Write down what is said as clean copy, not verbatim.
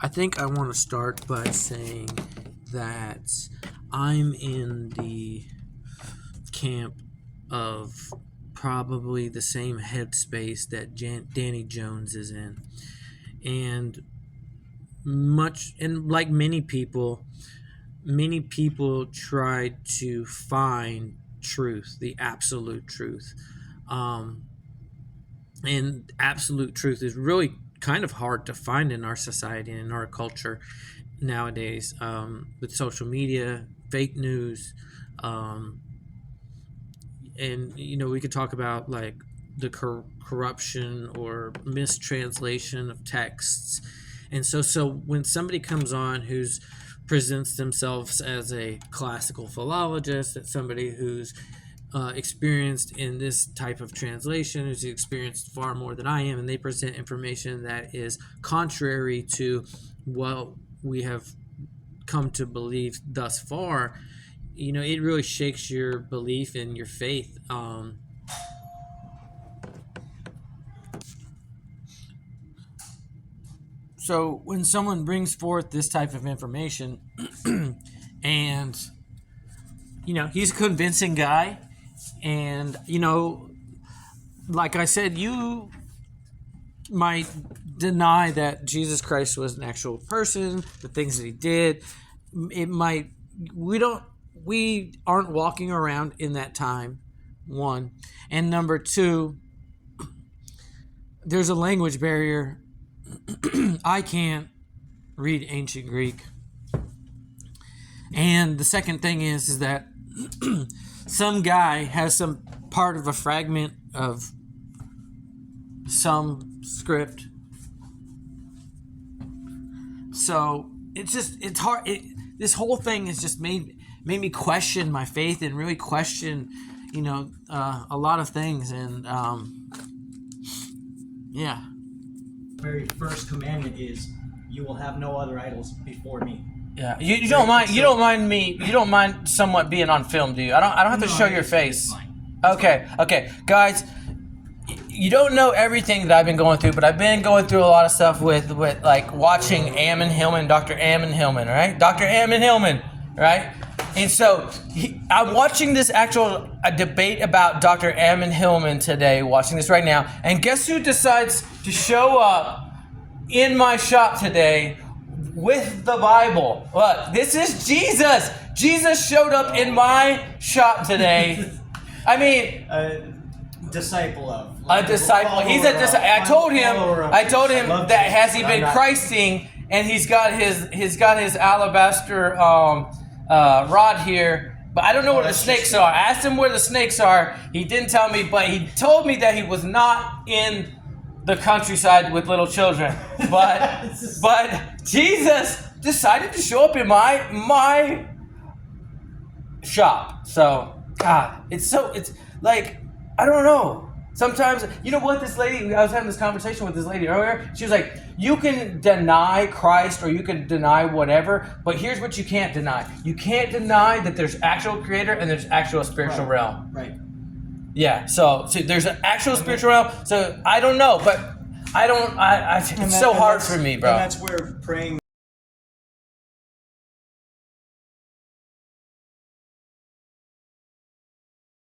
I think I want to start by saying that I'm in the camp of probably the same headspace that Danny Jones is in. And like many people try to find truth, the absolute truth. And absolute truth is really kind of hard to find in our society and in our culture nowadays, with social media, fake news, and we could talk about like the corruption or mistranslation of texts. And so when somebody comes on who's presents themselves as a classical philologist, that's somebody who's experienced in this type of translation, who's experienced far more than I am, and they present information that is contrary to what we have come to believe thus far, it really shakes your belief in your faith. So when someone brings forth this type of information and, he's a convincing guy, and, like I said, you might deny that Jesus Christ was an actual person, the things that he did. We aren't walking around in that time, one. And number two, there's a language barrier. I can't read ancient Greek. And the second thing is that some guy has some part of a fragment of some script. So it's hard. This whole thing has just made me question my faith and really question, a lot of things. And yeah. Very first commandment is, you will have no other idols before me. Yeah, you don't mind somewhat being on film, do you? I don't have to show your face. Okay, guys, you don't know everything that I've been going through, but I've been going through a lot of stuff with like watching Ammon Hillman, Dr. Ammon Hillman, right? Dr. Ammon Hillman, right? And so I'm watching this actual debate about Dr. Ammon Hillman today, watching this right now, and guess who decides to show up in my shop today with the Bible? Look, this is Jesus. Jesus showed up in my shop today. I mean, a disciple. He's a disciple. I told him that has he been Christing, and he's got his alabaster rod here, but I don't know where the snakes are. I asked him where the snakes are. He didn't tell me, but he told me that he was not in the countryside with little children. But Jesus decided to show up in my shop. So God, it's like, I don't know. Sometimes, you know what, this lady, I was having this conversation with this lady earlier. She was like, you can deny Christ or you can deny whatever, but here's what you can't deny. You can't deny that there's actual creator and there's actual spiritual realm. Right. Yeah, so there's an actual spiritual realm. So I don't know, but it's so hard for me, bro. And that's where praying